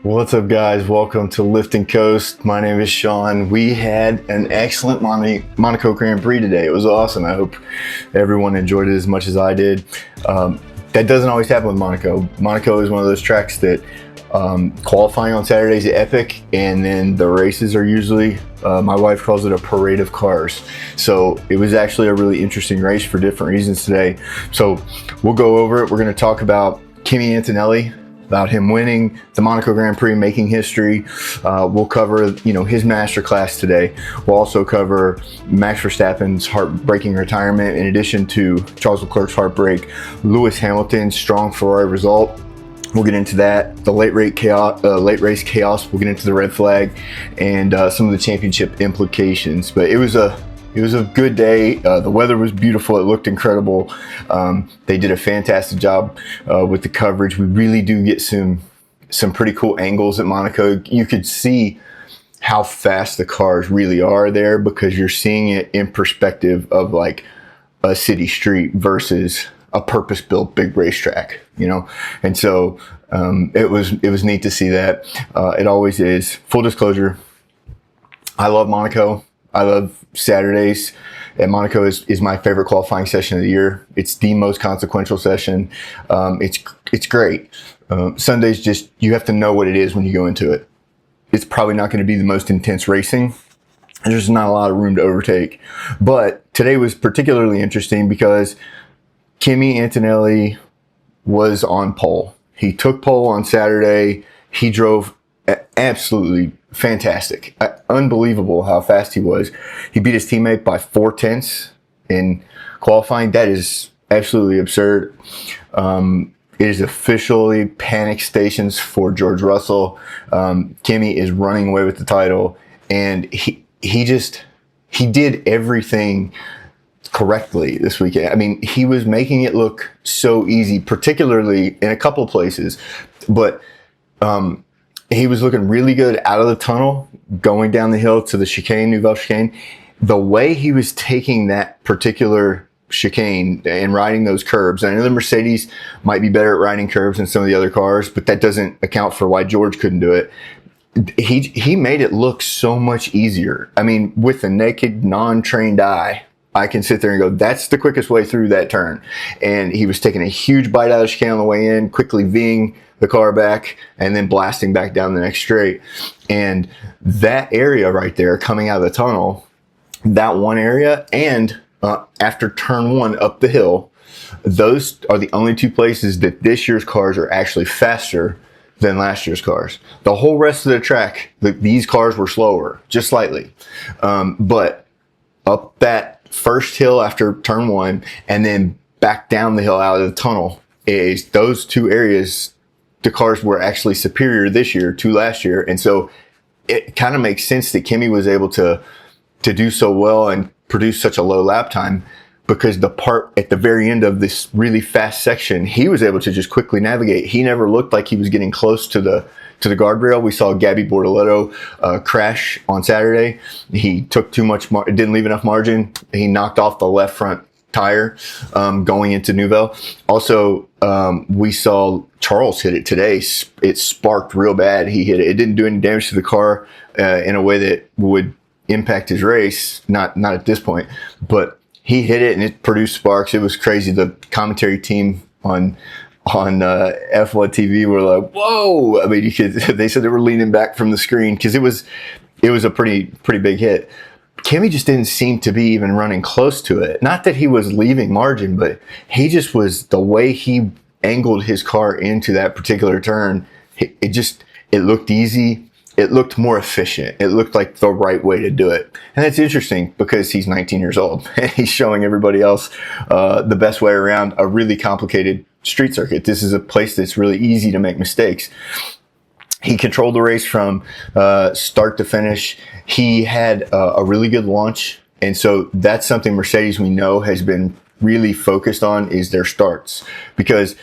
What's up, guys? Welcome to Lift and Coast. My name is Sean. We had an excellent Monaco Grand Prix today. It was awesome. I hope everyone enjoyed it as much as I did. That doesn't always happen with Monaco. Monaco is one of those tracks that qualifying on Saturday is epic, and then the races are usually, my wife calls it a parade of cars. So it was actually a really interesting race for different reasons today. So we'll go over it. We're going to talk about Kimi Antonelli, about him winning the Monaco Grand Prix, making history. We'll cover, his masterclass today. We'll also cover Max Verstappen's heartbreaking retirement, in addition to Charles Leclerc's heartbreak, Lewis Hamilton's strong Ferrari result. We'll get into that, the late race chaos. We'll get into the red flag and some of the championship implications. But it was a good day. The weather was beautiful. It looked incredible. They did a fantastic job with the coverage. We really do get some pretty cool angles at Monaco. You could see how fast the cars really are there because you're seeing it in perspective of like a city street versus a purpose-built big racetrack, And so it was neat to see that. It always is. Full disclosure, I love Monaco. I love Saturdays at Monaco is my favorite qualifying session of the year. It's the most consequential session. It's great. Sundays, just, you have to know what it is when you go into it. It's probably not going to be the most intense racing. There's not a lot of room to overtake. But today was particularly interesting because Kimi Antonelli was on pole. He took pole on Saturday. He drove absolutely fantastic. Unbelievable how fast he was. He beat his teammate by 4/10 in qualifying. That is absolutely absurd. It is officially panic stations for George Russell. Kimi is running away with the title, and he did everything correctly this weekend. I mean, he was making it look so easy, particularly in a couple places, but he was looking really good out of the tunnel, going down the hill to the chicane, Nouvelle chicane. The way he was taking that particular chicane and riding those curbs, I know the Mercedes might be better at riding curbs than some of the other cars, but that doesn't account for why George couldn't do it. He made it look so much easier. I mean, with the naked, non-trained eye, I can sit there and go, that's the quickest way through that turn. And he was taking a huge bite out of the chicane on the way in, quickly Ving the car back, and then blasting back down the next straight. And that area right there, coming out of the tunnel, that one area, and after turn one up the hill, those are the only two places that this year's cars are actually faster than last year's cars. The whole rest of the track, these cars were slower, just slightly. But up that first hill after turn one, and then back down the hill out of the tunnel, is those two areas, the cars were actually superior this year to last year. And so it kind of makes sense that Kimi was able to do so well and produce such a low lap time, because the part at the very end of this really fast section, he was able to just quickly navigate. He never looked like he was getting close to the guardrail. We saw Gabby Bortoleto crash on Saturday. He took too much, didn't leave enough margin. He knocked off the left front tire going into Nouvelle. Also, we saw Charles hit it today. It sparked real bad. He hit it. It didn't do any damage to the car in a way that would impact his race. Not at this point, but he hit it and it produced sparks. It was crazy. The commentary team on F1 TV were like, whoa. I mean, they said they were leaning back from the screen because it was a pretty big hit. Kimi just didn't seem to be even running close to it. Not that he was leaving margin, but he just was, the way he angled his car into that particular turn, it looked easy. It looked more efficient. It looked like the right way to do it. And that's interesting because he's 19 years old and he's showing everybody else the best way around a really complicated street circuit. This is a place that's really easy to make mistakes. He controlled the race from start to finish. He had a really good launch. And so that's something Mercedes, we know, has been really focused on, is their starts, because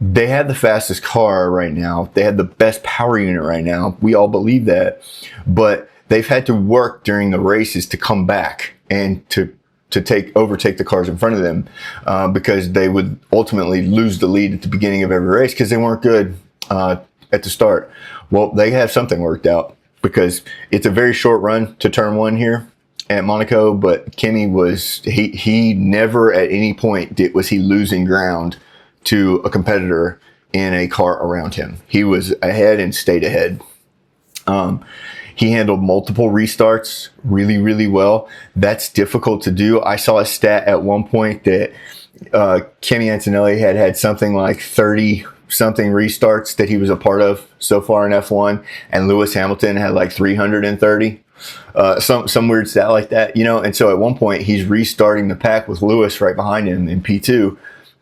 they have the fastest car right now. They have the best power unit right now. We all believe that, but they've had to work during the races to come back and to to overtake the cars in front of them, because they would ultimately lose the lead at the beginning of every race because they weren't good at the start. Well, they have something worked out because it's a very short run to turn one here at Monaco, but Kimi he never at any point was he losing ground to a competitor in a car around him. He was ahead and stayed ahead. He handled multiple restarts really, really well. That's difficult to do. I saw a stat at one point that Kimi Antonelli had something like 30 something restarts that he was a part of so far in F1, and Lewis Hamilton had like 330. Some weird stat like that, you know. And so at one point he's restarting the pack with Lewis right behind him in P2.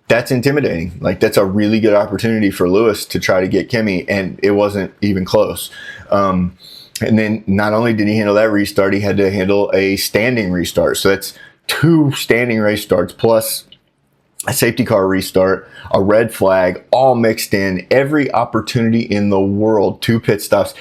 That's intimidating. Like, that's a really good opportunity for Lewis to try to get Kimi, and it wasn't even close. And then not only did he handle that restart, he had to handle a standing restart. So that's 2 standing race starts plus a safety car restart, a red flag, all mixed in, every opportunity in the world, 2 pit stops.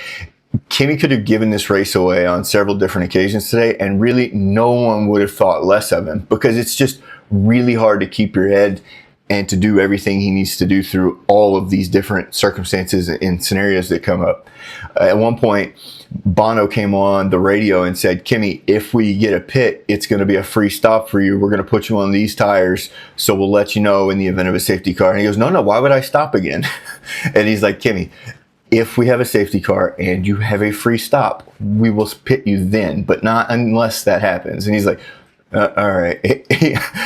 Kimi could have given this race away on several different occasions today, and really no one would have thought less of him, because it's just really hard to keep your head and to do everything he needs to do through all of these different circumstances and scenarios that come up. At one point, Bono came on the radio and said, Kimi, if we get a pit, it's going to be a free stop for you. We're going to put you on these tires, so we'll let you know in the event of a safety car. And he goes, no, why would I stop again? And he's like, Kimi, if we have a safety car and you have a free stop, we will pit you then, but not unless that happens. And he's like, all right.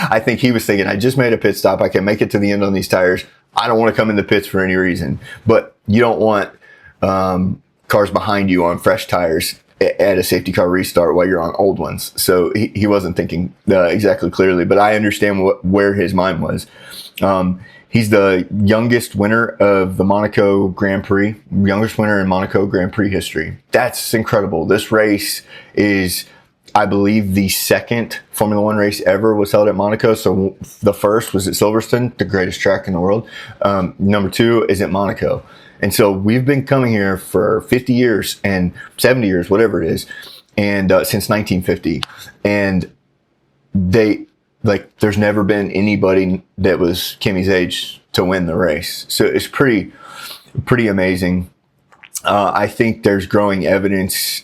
I think he was thinking, I just made a pit stop. I can make it to the end on these tires. I don't want to come in the pits for any reason. But you don't want cars behind you on fresh tires at a safety car restart while you're on old ones. So he wasn't thinking exactly clearly, but I understand where his mind was. He's the youngest winner of the Monaco Grand Prix, youngest winner in Monaco Grand Prix history. That's incredible. This race is, I believe, the second Formula One race ever was held at Monaco. So the first was at Silverstone, the greatest track in the world. Number 2 is at Monaco. And so we've been coming here for 50 years and 70 years, whatever it is, and since 1950. And there's never been anybody that was Kimi's age to win the race. So it's pretty amazing. I think there's growing evidence.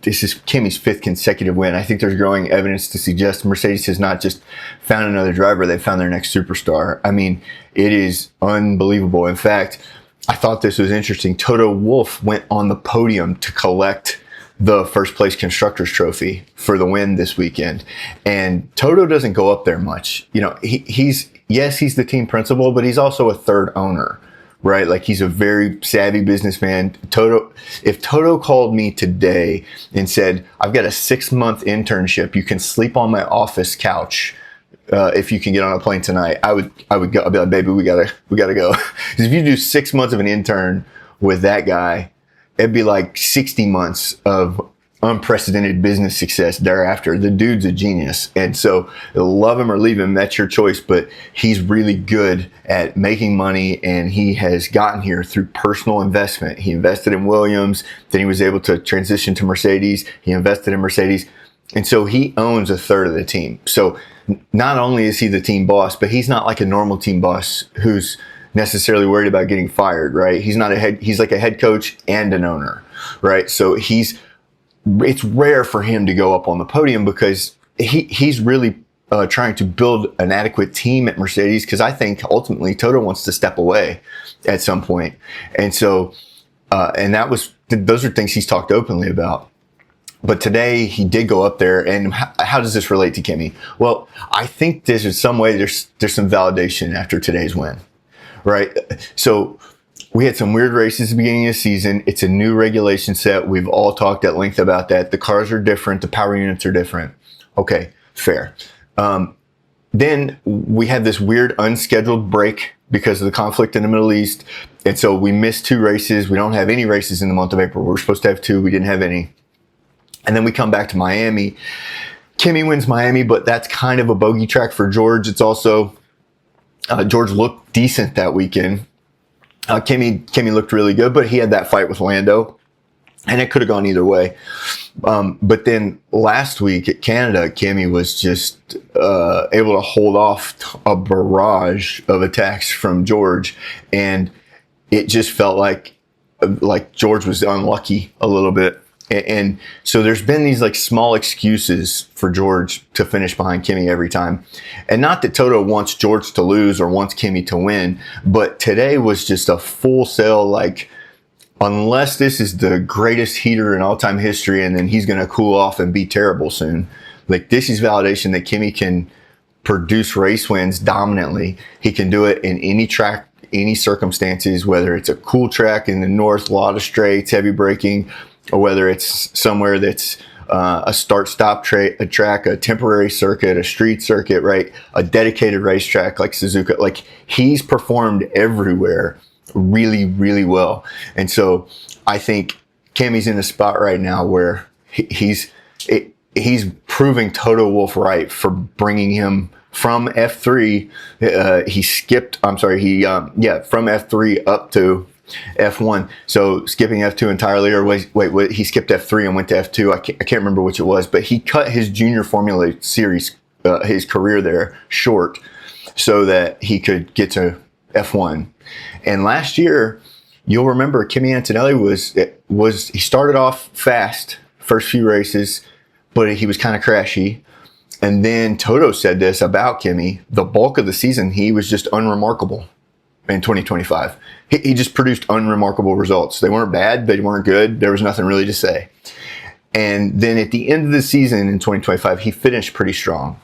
This is Kimi's 5th consecutive win. I think there's growing evidence to suggest Mercedes has not just found another driver, they've found their next superstar. I mean, it is unbelievable. In fact, I thought this was interesting. Toto Wolff went on the podium to collect the first place constructors trophy for the win this weekend. And Toto doesn't go up there much. You know, he's the team principal, but he's also a third owner, right? Like, he's a very savvy businessman. If Toto called me today and said, I've got a 6-month internship, you can sleep on my office couch if you can get on a plane tonight, I would go. I'd be like, baby, we gotta go. Because if you do 6 months of an intern with that guy, it'd be like 60 months of unprecedented business success thereafter. The dude's a genius. And so love him or leave him, that's your choice. But he's really good at making money, and he has gotten here through personal investment. He invested in Williams, then he was able to transition to Mercedes. He invested in Mercedes. And so he owns a third of the team. So not only is he the team boss, but he's not like a normal team boss who's necessarily worried about getting fired, right? He's like a head coach and an owner, right? So it's rare for him to go up on the podium because he's really trying to build an adequate team at Mercedes, because I think ultimately Toto wants to step away at some point. And so, those are things he's talked openly about. But today he did go up there, and how does this relate to Kimi? Well, I think there's some some validation after today's win, right? So we had some weird races at the beginning of the season. It's a new regulation set. We've all talked at length about that. The cars are different. The power units are different. Okay, fair. Then we had this weird unscheduled break because of the conflict in the Middle East. And so we missed 2 races. We don't have any races in the month of April. We were supposed to have 2. We didn't have any. And then we come back to Miami. Kimi wins Miami, but that's kind of a bogey track for George. It's also, George looked decent that weekend. Kimi looked really good, but he had that fight with Lando, and it could have gone either way. But then last week at Canada, Kimi was just able to hold off a barrage of attacks from George, and it just felt like George was unlucky a little bit. And so there's been these like small excuses for George to finish behind Kimi every time. And not that Toto wants George to lose or wants Kimi to win, but today was just a full sail, like, unless this is the greatest heater in all-time history and then he's going to cool off and be terrible soon. Like, this is validation that Kimi can produce race wins dominantly. He can do it in any track, any circumstances, whether it's a cool track in the north, a lot of straights, heavy braking, or whether it's somewhere that's a start-stop track, a temporary circuit, a street circuit, right? A dedicated racetrack like Suzuka. Like, he's performed everywhere really, really well. And so I think Kimi's in a spot right now where he's proving Toto Wolff right for bringing him from F3. From F3 up to F1. So skipping F2 entirely, or wait, he skipped F3 and went to F2. I can't remember which it was, but he cut his junior Formula Series, his career there, short so that he could get to F1. And last year, you'll remember Kimi Antonelli he started off fast first few races, but he was kind of crashy. And then Toto said this about Kimi: the bulk of the season, he was just unremarkable. In 2025, he just produced unremarkable results. They weren't bad, they weren't good. There was nothing really to say. And then at the end of the season in 2025, he finished pretty strong.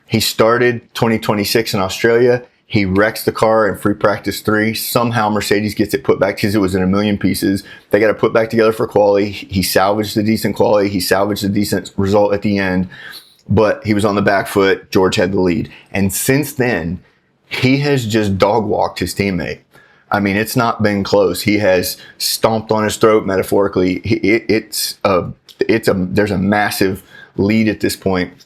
He started 2026 in Australia. He wrecks the car in free practice 3. Somehow Mercedes gets it put back because it was in a million pieces. They got to put back together for quali. He salvaged the decent quali. He salvaged a decent result at the end, but he was on the back foot. George had the lead. And since then, he has just dog walked his teammate. I mean, it's not been close. He has stomped on his throat, metaphorically. There's a massive lead at this point.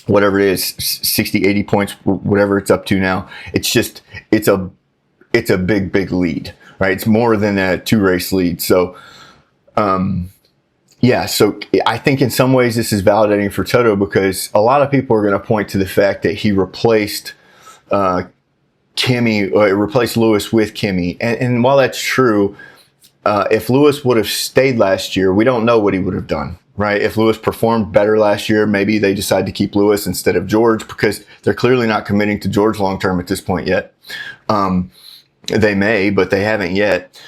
Whatever it is, 60, 80 points, whatever it's up to now. It's a big, big lead, right? It's more than a 2-race lead. So, so I think in some ways this is validating for Toto, because a lot of people are going to point to the fact that he replaced replaced Lewis with Kimi. And while that's true, if Lewis would have stayed last year, we don't know what he would have done, right? If Lewis performed better last year, maybe they decide to keep Lewis instead of George, because they're clearly not committing to George long-term at this point yet. They may, but they haven't yet.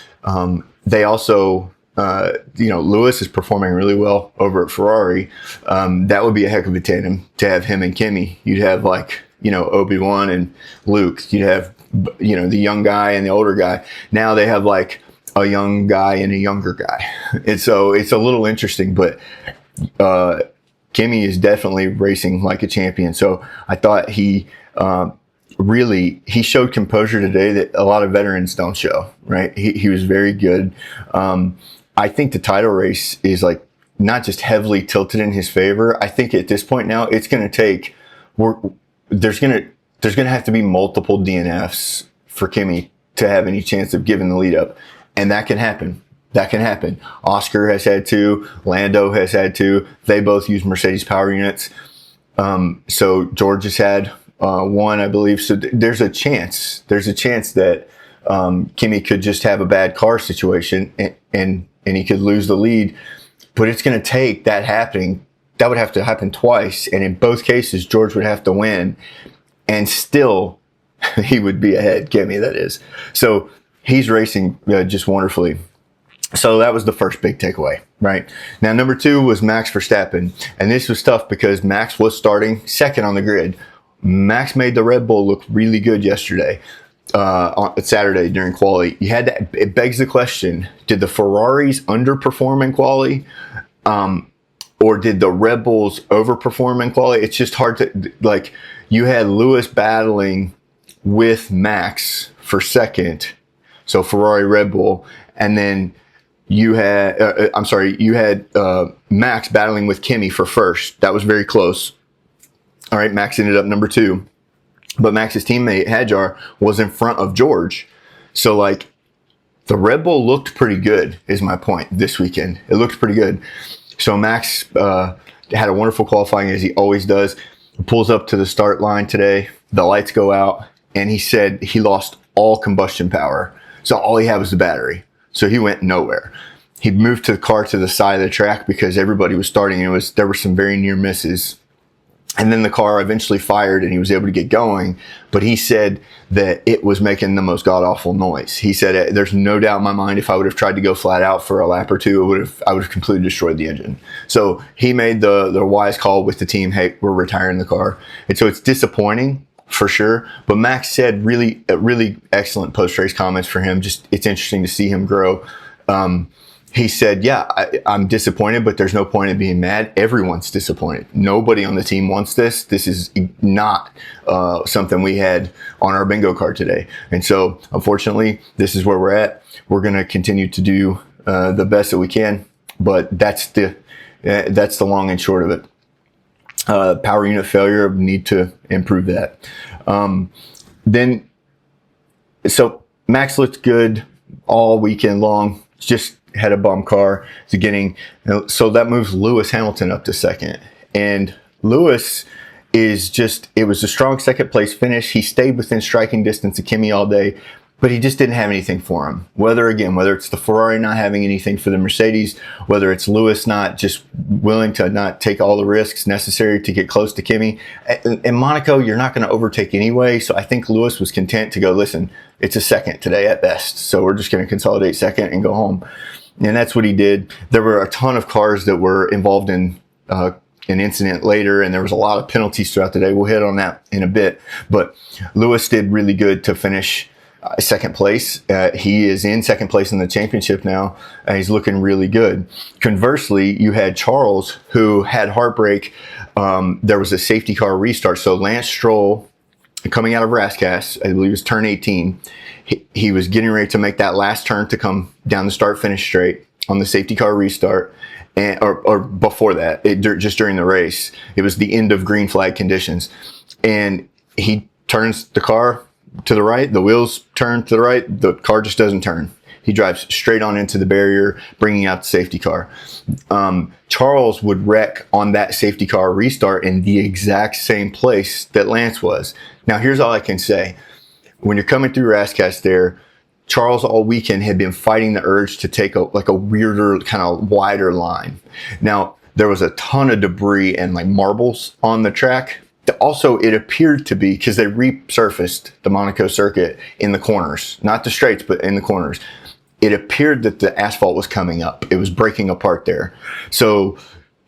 They also, Lewis is performing really well over at Ferrari. That would be a heck of a tandem to have him and Kimi. You'd have Obi-Wan and Luke. You'd have, the young guy and the older guy. Now they have like a young guy and a younger guy. And so it's a little interesting, but Kimi is definitely racing like a champion. So I thought he showed composure today that a lot of veterans don't show, right? He was very good. I think the title race is like not just heavily tilted in his favor. I think at this point now it's going to take there's going to have to be multiple DNFs for Kimi to have any chance of giving the lead up. And that can happen. Oscar has had to. Lando has had to. They both use Mercedes power units. So George has had one, I believe. So there's a chance. There's a chance that Kimi could just have a bad car situation and he could lose the lead. But it's going to take that happening. That would have to happen twice. And in both cases, George would have to win. And still, he would be ahead, Kimi, that is. So he's racing just wonderfully. So that was the first big takeaway, right? Now, number 2 was Max Verstappen. And this was tough because Max was starting second on the grid. Max made the Red Bull look really good yesterday, on Saturday during quali. It begs the question, did the Ferraris underperform in quali? Or did the Red Bulls overperform in quali? It's just hard to, you had Lewis battling with Max for second. So Ferrari, Red Bull. And then you had, Max battling with Kimi for first. That was very close. All right, Max ended up number 2. But Max's teammate, Hadjar, was in front of George. So, the Red Bull looked pretty good, is my point, this weekend. It looked pretty good. So Max had a wonderful qualifying, as he always does. Pulls up to the start line today. The lights go out, and he said he lost all combustion power. So all he had was the battery. So he went nowhere. He moved the car to the side of the track because everybody was starting. And there were some very near misses. And then the car eventually fired and he was able to get going. But he said that it was making the most god-awful noise. He said, there's no doubt in my mind, if I would have tried to go flat out for a lap or two, I would have completely destroyed the engine. So he made the wise call with the team, hey, we're retiring the car. And so it's disappointing for sure. But Max said really excellent post-race comments for him. Just, it's interesting to see him grow. He said, yeah, I'm disappointed, but there's no point in being mad. Everyone's disappointed. Nobody on the team wants this. This is not something we had on our bingo card today. And so, unfortunately, this is where we're at. We're going to continue to do the best that we can, but that's the long and short of it. Power unit failure, need to improve that. So Max looked good all weekend long. Just had a bum car. So that moves Lewis Hamilton up to second. And Lewis it was a strong second place finish. He stayed within striking distance of Kimi all day, but he just didn't have anything for him. Whether it's the Ferrari not having anything for the Mercedes, whether it's Lewis not just willing to not take all the risks necessary to get close to Kimi. In Monaco, you're not going to overtake anyway. So I think Lewis was content to go, listen, it's a second today at best. So we're just going to consolidate second and go home. And that's what he did. There were a ton of cars that were involved in an incident later, and there was a lot of penalties throughout the day. We'll hit on that in a bit. But Lewis did really good to finish second place. He is in second place in the championship now, and he's looking really good. Conversely, you had Charles, who had heartbreak. There was a safety car restart. So Lance Stroll, coming out of Rascasse, I believe it was turn 18, he was getting ready to make that last turn to come down the start-finish straight on the safety car restart, or before that, just during the race. It was the end of green flag conditions. And he turns the car to the right, the wheels turn to the right, the car just doesn't turn. He drives straight on into the barrier, bringing out the safety car. Charles would wreck on that safety car restart in the exact same place that Lance was. Now, here's all I can say. When you're coming through Rascasse there, Charles all weekend had been fighting the urge to take a weirder, kind of wider line. Now, there was a ton of debris and marbles on the track. Also, it appeared to be, because they resurfaced the Monaco circuit in the corners, not the straights, but in the corners. It appeared that the asphalt was coming up. It was breaking apart there. So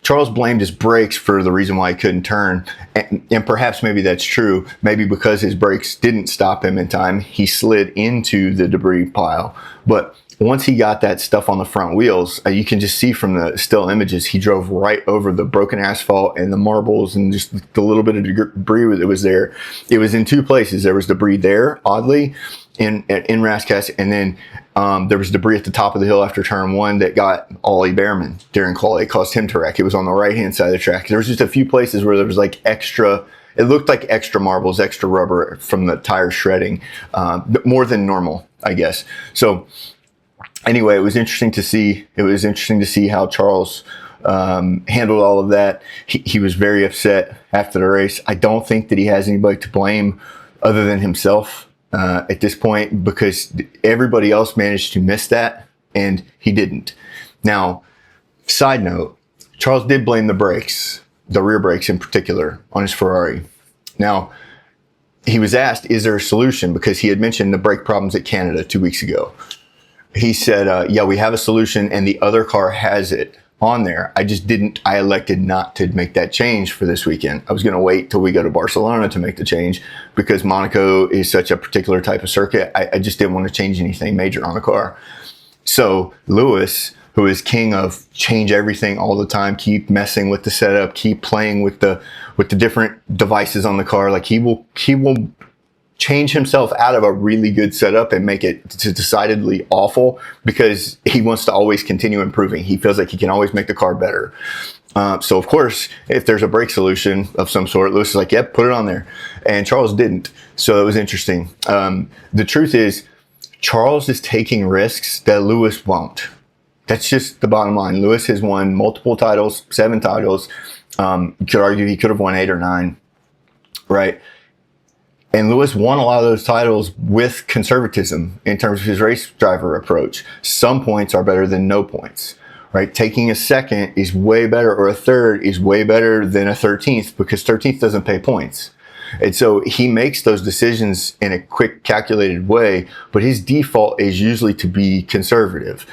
Charles blamed his brakes for the reason why he couldn't turn. And perhaps maybe that's true. Maybe because his brakes didn't stop him in time, he slid into the debris pile. But once he got that stuff on the front wheels, you can just see from the still images, he drove right over the broken asphalt and the marbles and just the little bit of debris that was there. It was in two places. There was debris there, oddly, in Rascasse, and then there was debris at the top of the hill after turn one that got Ollie Behrman during quality. It caused him to wreck. It was on the right-hand side of the track. There was just a few places where there was extra, it looked like extra marbles, extra rubber from the tire shredding, more than normal, I guess. So anyway, it was interesting to see. It was interesting to see how Charles handled all of that. He was very upset after the race. I don't think that he has anybody to blame other than himself at this point, because everybody else managed to miss that and he didn't. Now, side note, Charles did blame the brakes, the rear brakes in particular, on his Ferrari. Now, he was asked, is there a solution? Because he had mentioned the brake problems at Canada 2 weeks ago. He said, yeah, we have a solution and the other car has it on there. I elected not to make that change for this weekend. I was going to wait till we go to Barcelona to make the change because Monaco is such a particular type of circuit. I just didn't want to change anything major on the car. So Lewis, who is king of change everything all the time, keep messing with the setup, keep playing with the different devices on the car. He will change himself out of a really good setup and make it decidedly awful because he wants to always continue improving. He feels like he can always make the car better. So of course, if there's a brake solution of some sort, Lewis is like, yep, put it on there. And Charles didn't. So it was interesting. The truth is, Charles is taking risks that Lewis won't. That's just the bottom line. Lewis has won multiple titles, 7 titles. You could argue he could have won 8 or 9, right? And Lewis won a lot of those titles with conservatism in terms of his race driver approach. Some points are better than no points, right? Taking a second is way better, or a third is way better than a 13th, because 13th doesn't pay points. And so he makes those decisions in a quick, calculated way, but his default is usually to be conservative.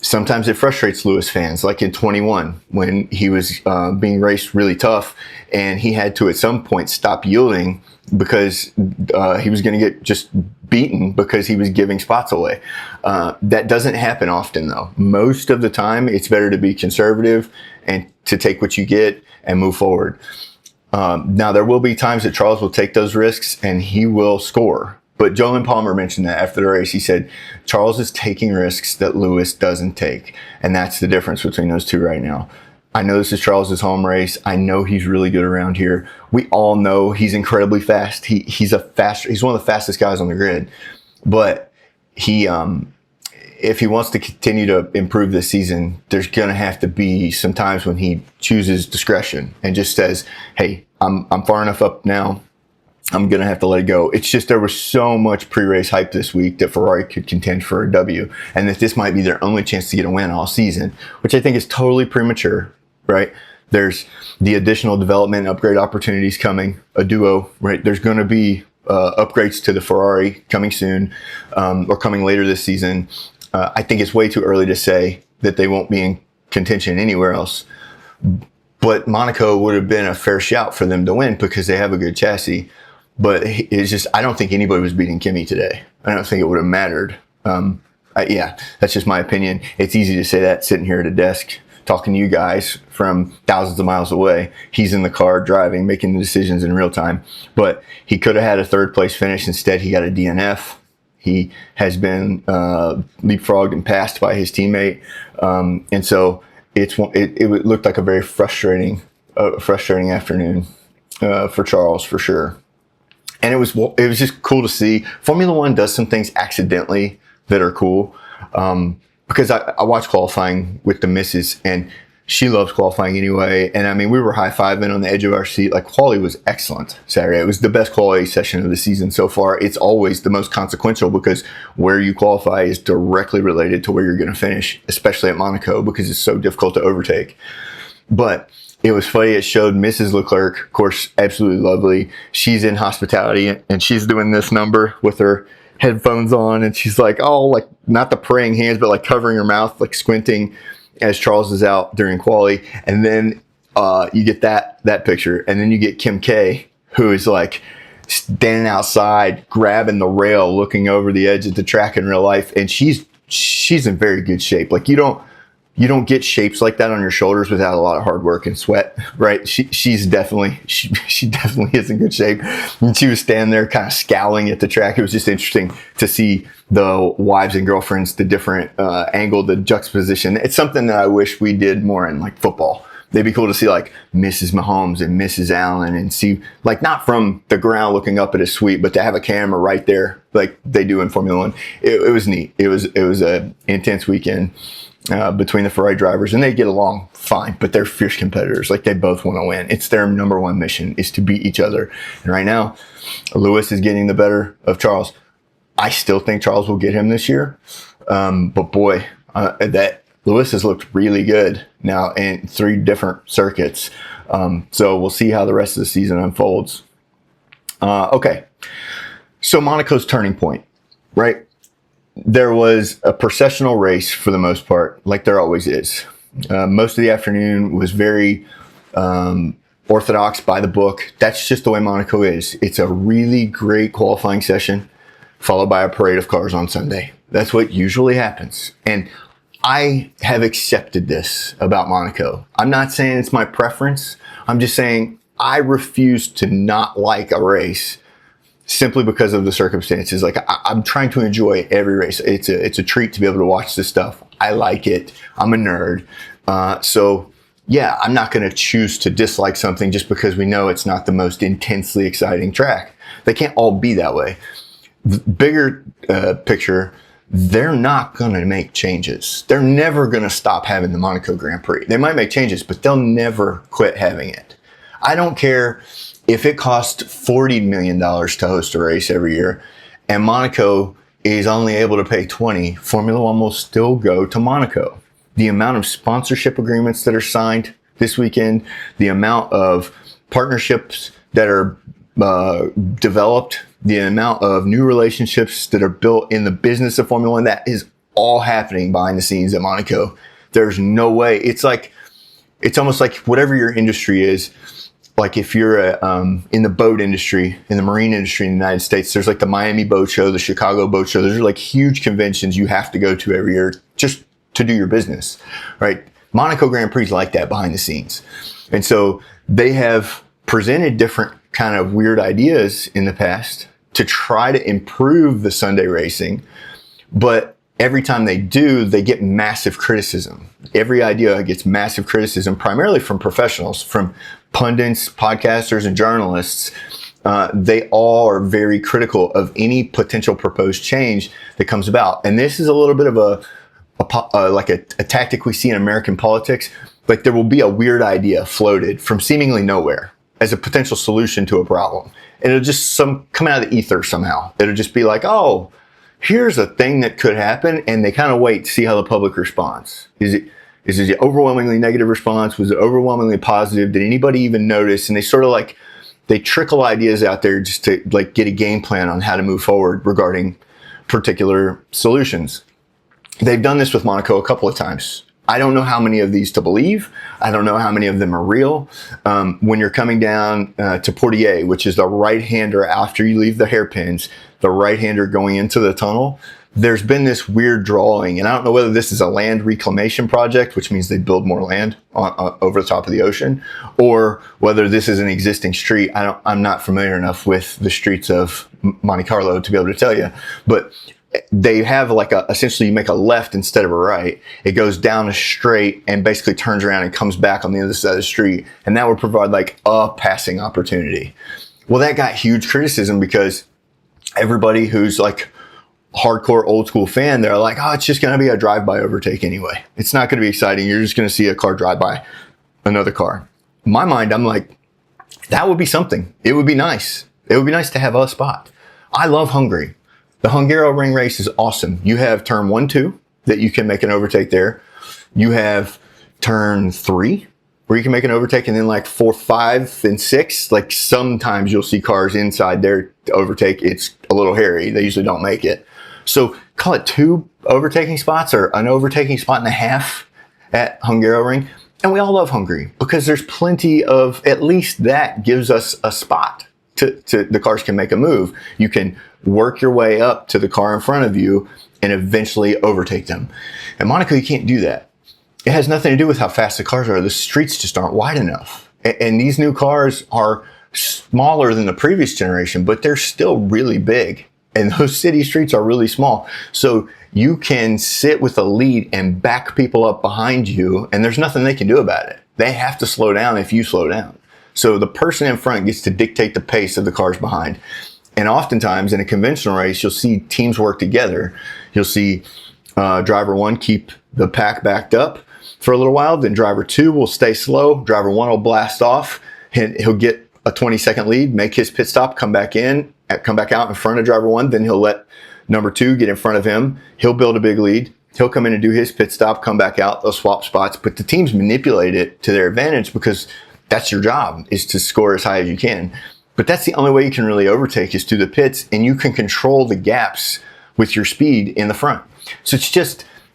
Sometimes it frustrates Lewis fans, like in 21, when he was being raced really tough, and he had to at some point stop yielding because he was going to get just beaten because he was giving spots away. That doesn't happen often, though. Most of the time, it's better to be conservative and to take what you get and move forward. Now, there will be times that Charles will take those risks and he will score. But Jolyn Palmer mentioned that after the race. He said, Charles is taking risks that Lewis doesn't take. And that's the difference between those two right now. I know this is Charles's home race. I know he's really good around here. We all know he's incredibly fast. He's one of the fastest guys on the grid. But if he wants to continue to improve this season, there's going to have to be some times when he chooses discretion and just says, hey, I'm far enough up now. I'm going to have to let it go. It's just there was so much pre-race hype this week that Ferrari could contend for a W, and that this might be their only chance to get a win all season, which I think is totally premature, right? There's the additional development and upgrade opportunities coming, a duo, right? There's going to be upgrades to the Ferrari coming soon, or coming later this season. I think it's way too early to say that they won't be in contention anywhere else. But Monaco would have been a fair shout for them to win because they have a good chassis. But it's just, I don't think anybody was beating Kimi today. I don't think it would have mattered. Yeah, that's just my opinion. It's easy to say that sitting here at a desk talking to you guys from thousands of miles away. He's in the car driving, making the decisions in real time. But he could have had a 3rd place finish. Instead, he got a DNF. He has been leapfrogged and passed by his teammate. And so it looked like a very frustrating afternoon for Charles, for sure. And it was just cool to see. Formula One does some things accidentally that are cool. Because I watch qualifying with the missus, and she loves qualifying anyway. And I mean, we were high-fiving on the edge of our seat. Like, quality was excellent Saturday. It was the best quality session of the season so far. It's always the most consequential because where you qualify is directly related to where you're going to finish, especially at Monaco, because it's so difficult to overtake. But it was funny. It showed Mrs. Leclerc, of course, absolutely lovely. She's in hospitality, and she's doing this number with her headphones on, and she's like, oh, like not the praying hands, but like covering her mouth, like squinting as Charles is out during quali. And then you get that picture, and then you get Kim K, who is like standing outside, grabbing the rail, looking over the edge of the track in real life, and she's in very good shape. Like, you don't get shapes like that on your shoulders without a lot of hard work and sweat, right? She definitely is in good shape. And she was standing there kind of scowling at the track. It was just interesting to see the wives and girlfriends, the different angle, the juxtaposition. It's something that I wish we did more in like football. It'd be cool to see like Mrs. Mahomes and Mrs. Allen, and see, like, not from the ground looking up at a suite, but to have a camera right there like they do in Formula One. It was neat. It was an intense weekend between the Ferrari drivers, and they get along fine, but they're fierce competitors. Like, they both want to win. It's their number one mission, is to beat each other. And right now, Lewis is getting the better of Charles. I still think Charles will get him this year. But boy, that Lewis has looked really good now in 3 different circuits. So we'll see how the rest of the season unfolds. Okay. So Monaco's turning point, right? There was a processional race for the most part, like there always is. Most of the afternoon was very orthodox, by the book. That's just the way Monaco is. It's a really great qualifying session, followed by a parade of cars on Sunday. That's what usually happens. And I have accepted this about Monaco. I'm not saying it's my preference. I'm just saying I refuse to not like a race simply because of the circumstances. Like, I'm trying to enjoy every race. It's a treat to be able to watch this stuff. I like it. I'm a nerd. So yeah, I'm not going to choose to dislike something just because we know it's not the most intensely exciting track. They can't all be that way. The bigger picture, they're not going to make changes. They're never going to stop having the Monaco Grand Prix. They might make changes, but they'll never quit having it. I don't care if it costs $40 million to host a race every year and Monaco is only able to pay 20, Formula One will still go to Monaco. The amount of sponsorship agreements that are signed this weekend, the amount of partnerships that are developed, the amount of new relationships that are built in the business of Formula One, that is all happening behind the scenes at Monaco. There's no way. It's almost like whatever your industry is, like if you're in the boat industry, in the marine industry in the United States, there's like the Miami Boat Show, the Chicago Boat Show. Those are like huge conventions you have to go to every year just to do your business, right? Monaco Grand Prix is like that behind the scenes. And so they have presented different kind of weird ideas in the past to try to improve the Sunday racing. But every time they do, they get massive criticism. Every idea gets massive criticism, primarily from professionals, from pundits, podcasters, and journalists. They all are very critical of any potential proposed change that comes about. And this is a little bit of a tactic we see in American politics. Like there will be a weird idea floated from seemingly nowhere as a potential solution to a problem. And it'll just come out of the ether somehow. It'll just be like, oh, here's a thing that could happen. And they kind of wait to see how the public responds. Is it an overwhelmingly negative response? Was it overwhelmingly positive? Did anybody even notice? And they sort of they trickle ideas out there just to get a game plan on how to move forward regarding particular solutions. They've done this with Monaco a couple of times. I don't know how many of these to believe. I don't know how many of them are real. When you're coming down to Portier, which is the right-hander after you leave the hairpins, the right-hander going into the tunnel, there's been this weird drawing. And I don't know whether this is a land reclamation project, which means they build more land over the top of the ocean, or whether this is an existing street. I'm not familiar enough with the streets of Monte Carlo to be able to tell you. But they have essentially you make a left instead of a right. It goes down a straight and basically turns around and comes back on the other side of the street. And that would provide a passing opportunity. Well, that got huge criticism because everybody who's hardcore old school fan, they're like, oh, it's just going to be a drive-by overtake anyway. It's not going to be exciting. You're just going to see a car drive by another car. In my mind, I'm like, that would be something. It would be nice. It would be nice to have a spot. I love Hungary. The Hungaroring race is awesome. You have turn 1, 2 that you can make an overtake there. You have turn 3 where you can make an overtake, and then 4, 5, and 6. Sometimes you'll see cars inside there to overtake. It's a little hairy. They usually don't make it. So call it 2 overtaking spots or an overtaking spot and a half at Hungaroring. And we all love Hungary because there's plenty of, at least that gives us a spot to the cars can make a move. You can work your way up to the car in front of you and eventually overtake them. At Monaco, you can't do that. It has nothing to do with how fast the cars are. The streets just aren't wide enough. And these new cars are smaller than the previous generation, but they're still really big. And those city streets are really small. So you can sit with a lead and back people up behind you, and there's nothing they can do about it. They have to slow down if you slow down. So the person in front gets to dictate the pace of the cars behind. And oftentimes in a conventional race, you'll see teams work together. You'll see driver 1 keep the pack backed up for a little while. Then driver 2 will stay slow. Driver 1 will blast off. And he'll get a 20-second lead, make his pit stop, come back out in front of driver 1. Then he'll let number 2 get in front of him. He'll build a big lead. He'll come in and do his pit stop, come back out. They'll swap spots. But the teams manipulate it to their advantage because that's your job, is to score as high as you can. But that's the only way you can really overtake is through the pits, and you can control the gaps with your speed in the front. So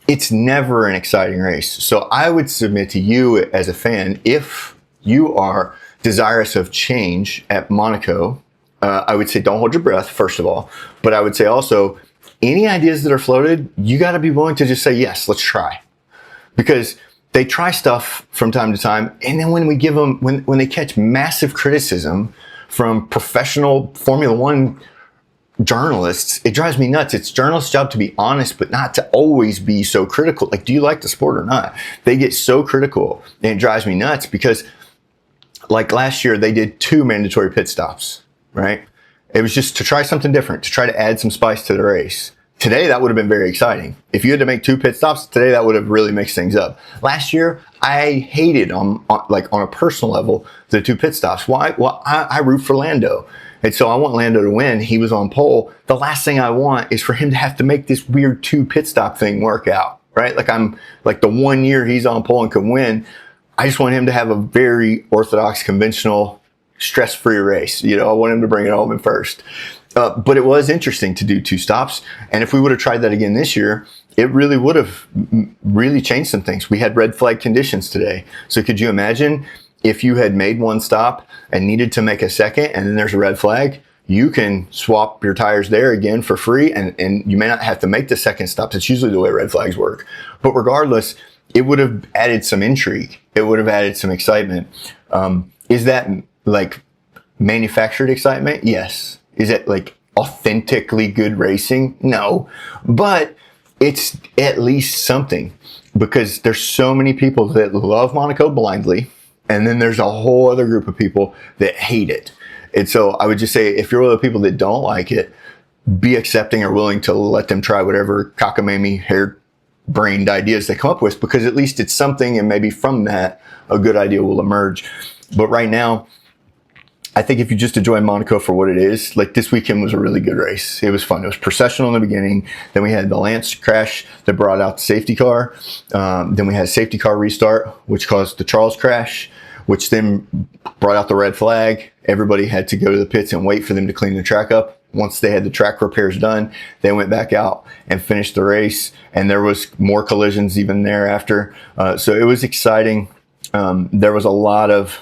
it's never an exciting race. So I would submit to you as a fan, if you are desirous of change at Monaco, I would say don't hold your breath, first of all. But I would say also, any ideas that are floated, you got to be willing to just say, yes, let's try. Because they try stuff from time to time, and then when we give them, when they catch massive criticism from professional Formula One journalists, it drives me nuts. It's journalists' job to be honest, but not to always be so critical. Do you like the sport or not? They get so critical, and it drives me nuts because, last year, they did 2 mandatory pit stops, right? It was just to try something different, to try to add some spice to the race. Today, that would have been very exciting. If you had to make 2 pit stops today, that would have really mixed things up. Last year, I hated on a personal level the 2 pit stops. Why? Well, I root for Lando. And so I want Lando to win. He was on pole. The last thing I want is for him to have to make this weird 2 pit stop thing work out, right? Like the 1 year he's on pole and can win, I just want him to have a very orthodox, conventional, stress-free race. I want him to bring it home in first. But it was interesting to do 2 stops. And if we would have tried that again this year, it really would have really changed some things. We had red flag conditions today. So could you imagine if you had made 1 stop and needed to make a second and then there's a red flag? You can swap your tires there again for free, and you may not have to make the second stop. That's usually the way red flags work. But regardless, it would have added some intrigue. It would have added some excitement. Is that like manufactured excitement? Yes. Is it like authentically good racing? No. But it's at least something, because there's so many people that love Monaco blindly, and then there's a whole other group of people that hate it. And so I would just say, if you're one of the people that don't like it, be accepting or willing to let them try whatever cockamamie, hair-brained ideas they come up with, because at least it's something, and maybe from that, a good idea will emerge. But right now, I think if you just enjoy Monaco for what it is, like this weekend was a really good race. It was fun. It was processional in the beginning. Then we had the Lance crash that brought out the safety car. Then we had a safety car restart, which caused the Charles crash, which then brought out the red flag. Everybody had to go to the pits and wait for them to clean the track up. Once they had the track repairs done, they went back out and finished the race. And there was more collisions even thereafter. So it was exciting. There was a lot of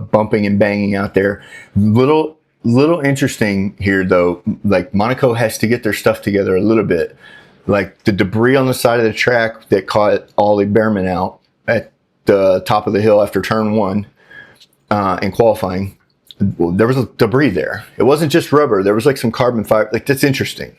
bumping and banging out there. Little interesting here though, like Monaco has to get their stuff together a little bit. Like the debris on the side of the track that caught Ollie Behrman out at the top of the hill after turn 1 in qualifying, there was debris there. It wasn't just rubber. There was like some carbon fiber. Like that's interesting.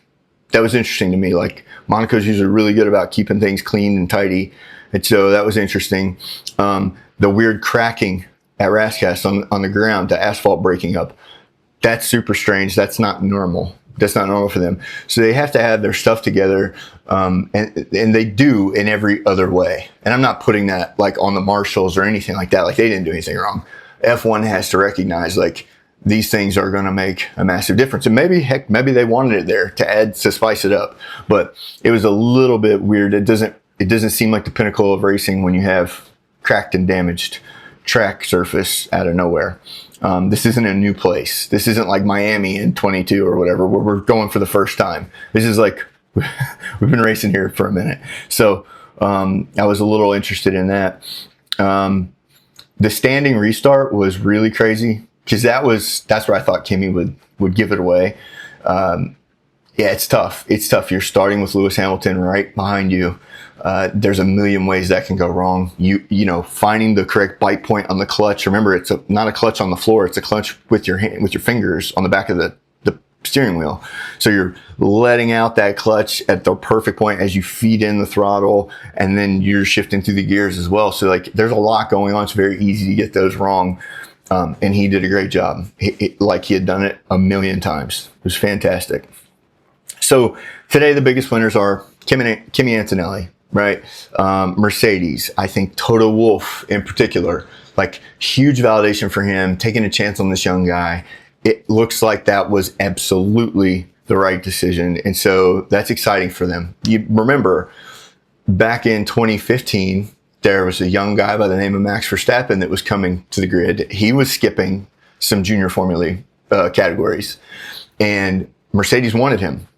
That was interesting to me. Like Monaco's usually really good about keeping things clean and tidy. And so that was interesting. The weird cracking at Rascast on the ground, the asphalt breaking up. That's super strange. That's not normal. That's not normal for them. So they have to have their stuff together, and they do in every other way. And I'm not putting that like on the marshals or anything like that. Like they didn't do anything wrong. F1 has to recognize like these things are going to make a massive difference. And maybe they wanted it there to spice it up. But it was a little bit weird. It doesn't seem like the pinnacle of racing when you have cracked and damaged track surface out of nowhere. This isn't a new place. This isn't like Miami in 22 or whatever, where we're going for the first time. This is like, we've been racing here for a minute. So I was a little interested in that. The standing restart was really crazy, because that's where I thought Kimi would give it away. Yeah, it's tough. It's tough. You're starting with Lewis Hamilton right behind you. There's a million ways that can go wrong. You know, finding the correct bite point on the clutch. Remember, it's not a clutch on the floor. It's a clutch with your hand, with your fingers on the back of the steering wheel. So you're letting out that clutch at the perfect point as you feed in the throttle, and then you're shifting through the gears as well. So like, there's a lot going on. It's very easy to get those wrong. And he did a great job. Like he had done it a million times. It was fantastic. So today, the biggest winners are Kimi Antonelli, right? Mercedes, I think Toto Wolff in particular, like huge validation for him, taking a chance on this young guy. It looks like that was absolutely the right decision. And so that's exciting for them. You remember back in 2015, there was a young guy by the name of Max Verstappen that was coming to the grid. He was skipping some junior Formula categories, and Mercedes wanted him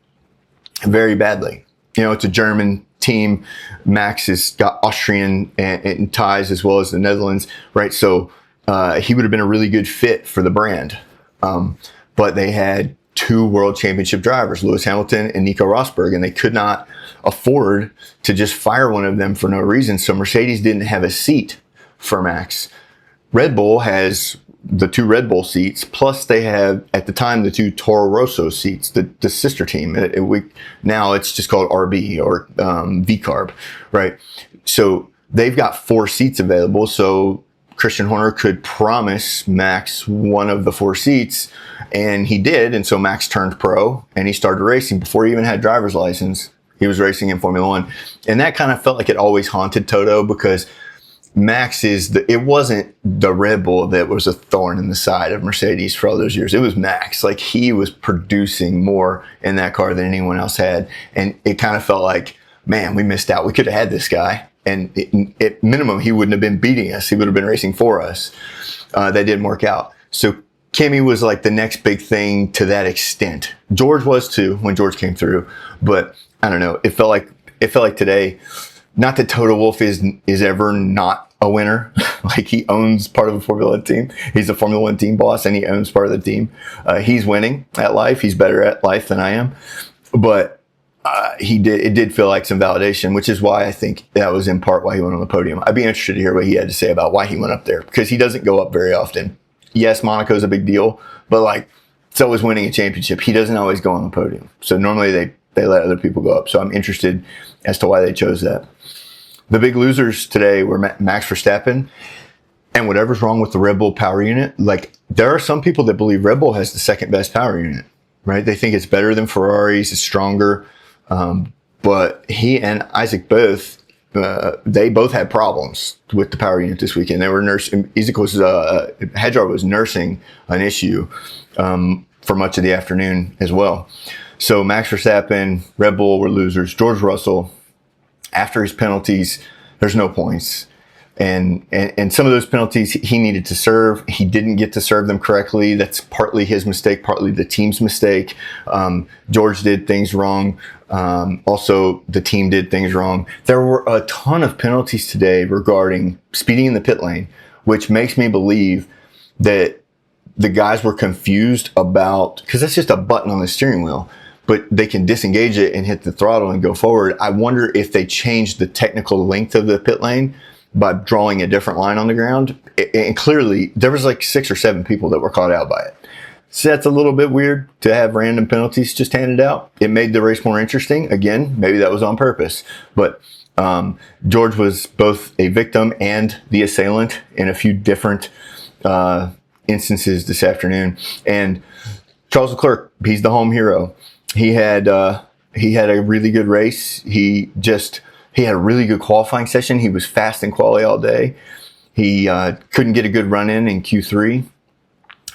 very badly. You know, it's a German team. Max has got Austrian and ties as well as the Netherlands, right? So he would have been a really good fit for the brand. But they had 2 world championship drivers, Lewis Hamilton and Nico Rosberg, and they could not afford to just fire one of them for no reason. So Mercedes didn't have a seat for Max. Red Bull has the 2 Red Bull seats, plus they have, at the time, the 2 Toro Rosso seats, the sister team. Now it's just called RB or VCARB, right? So they've got 4 seats available. So Christian Horner could promise Max one of the 4 seats, and he did. And so Max turned pro and he started racing before he even had driver's license. he was racing in Formula One. And that kind of felt like it always haunted Toto, because Max it wasn't the Red Bull that was a thorn in the side of Mercedes for all those years. It was Max. Like, he was producing more in that car than anyone else had. And it kind of felt like, man, we missed out. We could have had this guy. And at minimum, he wouldn't have been beating us. He would have been racing for us. That didn't work out. So Kimi was like the next big thing to that extent. George was too when George came through. But I don't know. It felt like today, not that Toto Wolff is ever not a winner. Like, he owns part of a Formula One team. He's a Formula One team boss, and he owns part of the team. He's winning at life. He's better at life than I am. But it did feel like some validation, which is why I think that was in part why he went on the podium. I'd be interested to hear what he had to say about why he went up there, because he doesn't go up very often. Yes, Monaco is a big deal, but like, so is winning a championship. He doesn't always go on the podium. So normally they let other people go up. So I'm interested as to why they chose that. The big losers today were Max Verstappen, and whatever's wrong with the Red Bull power unit. Like, there are some people that believe Red Bull has the second best power unit, right? They think it's better than Ferrari's, it's stronger. But he and Isaac they both had problems with the power unit this weekend. They were Hedjar was nursing an issue for much of the afternoon as well. So Max Verstappen, Red Bull were losers. George Russell, after his penalties, there's no points. And some of those penalties he needed to serve. He didn't get to serve them correctly. That's partly his mistake, partly the team's mistake. George did things wrong. Also, the team did things wrong. There were a ton of penalties today regarding speeding in the pit lane, which makes me believe that the guys were confused about, because that's just a button on the steering wheel, but they can disengage it and hit the throttle and go forward. I wonder if they changed the technical length of the pit lane by drawing a different line on the ground. And clearly, there was like 6 or 7 people that were caught out by it. So that's a little bit weird to have random penalties just handed out. It made the race more interesting. Again, maybe that was on purpose. But George was both a victim and the assailant in a few different instances this afternoon. And Charles Leclerc, he's the home hero. He had a really good race. He had a really good qualifying session. He was fast in quali all day. He couldn't get a good run in Q3.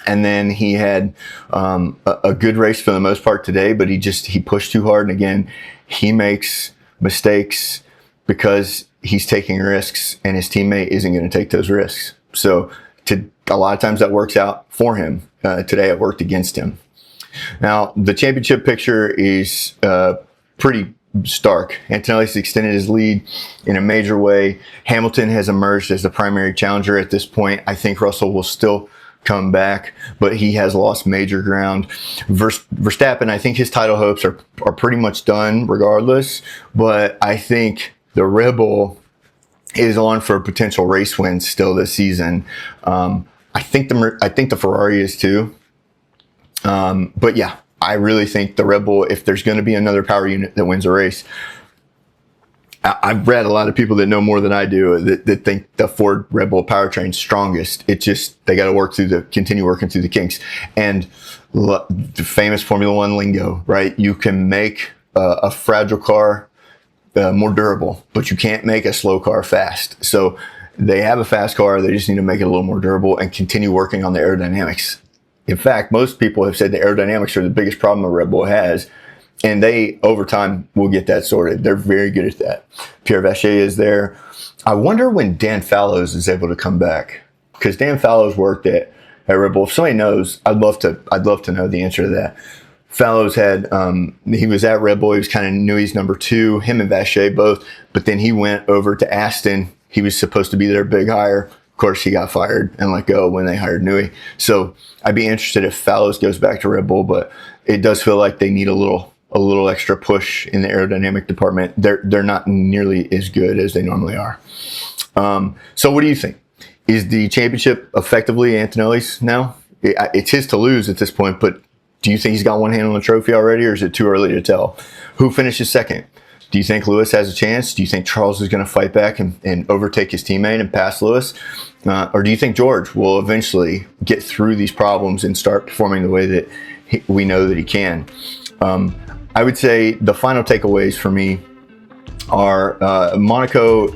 And then he had a good race for the most part today, but he pushed too hard. And again, he makes mistakes because he's taking risks, and his teammate isn't going to take those risks. So a lot of times that works out for him. Today it worked against him. Now, the championship picture is pretty stark. Antonelli's extended his lead in a major way. Hamilton has emerged as the primary challenger at this point. I think Russell will still come back, but he has lost major ground. Verstappen, I think his title hopes are pretty much done regardless, but I think the Red Bull is on for a potential race win still this season. I think the Ferrari is too. But yeah, I really think the Red Bull, if there's going to be another power unit that wins a race, I've read a lot of people that know more than I do that think the Ford Red Bull powertrain's strongest. It's just, they got to continue working through the kinks. And the famous Formula One lingo, right? You can make a fragile car more durable, but you can't make a slow car fast. So they have a fast car. They just need to make it a little more durable and continue working on the aerodynamics. In fact, most people have said the aerodynamics are the biggest problem a Red Bull has, and they, over time, will get that sorted. They're very good at that. Pierre Vacher is there. I wonder when Dan Fallows is able to come back, because Dan Fallows worked at Red Bull. If somebody knows, I'd love to know the answer to that. Fallows he was at Red Bull. He was kind of Newey's number 2, him and Vacher both, but then he went over to Aston. He was supposed to be their big hire. Of course, he got fired and let go when they hired Newey. So I'd be interested if Fallows goes back to Red Bull, but it does feel like they need a little extra push in the aerodynamic department. They're not nearly as good as they normally are. So what do you think? Is the championship effectively Antonelli's now? It's his to lose at this point, but do you think he's got one hand on the trophy already, or is it too early to tell? Who finishes second? Do you think Lewis has a chance? Do you think Charles is going to fight back and overtake his teammate and pass Lewis? Or do you think George will eventually get through these problems and start performing the way that we know that he can? I would say the final takeaways for me are Monaco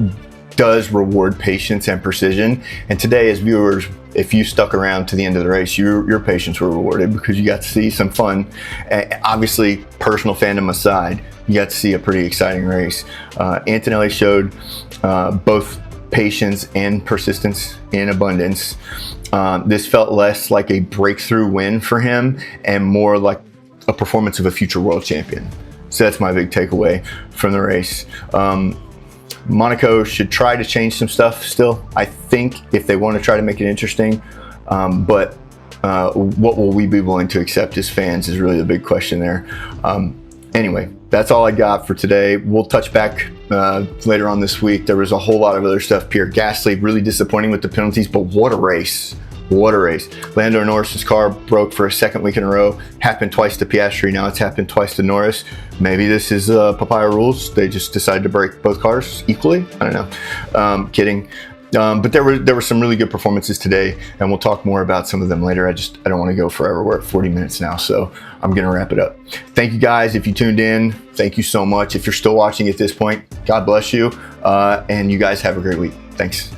does reward patience and precision. And today, as viewers, if you stuck around to the end of the race, your patience were rewarded because you got to see some fun. Obviously, personal fandom aside, you got to see a pretty exciting race. Antonelli showed both patience and persistence in abundance. This felt less like a breakthrough win for him and more like a performance of a future world champion. So that's my big takeaway from the race. Monaco should try to change some stuff still, I think, if they want to try to make it interesting. But what will we be willing to accept as fans is really the big question there. Anyway, that's all I got for today. We'll touch back later on this week. There was a whole lot of other stuff. Pierre Gasly, really disappointing with the penalties, but what a race. What a race. Lando Norris's car broke for a second week in a row. Happened twice to Piastri, now it's happened twice to Norris. Maybe this is papaya rules. They just decided to break both cars equally. I don't know. Kidding. But there were some really good performances today, and we'll talk more about some of them later. I don't want to go forever. We're at 40 minutes now, so I'm going to wrap it up. Thank you guys. If you tuned in, thank you so much. If you're still watching at this point, God bless you, and you guys have a great week. Thanks.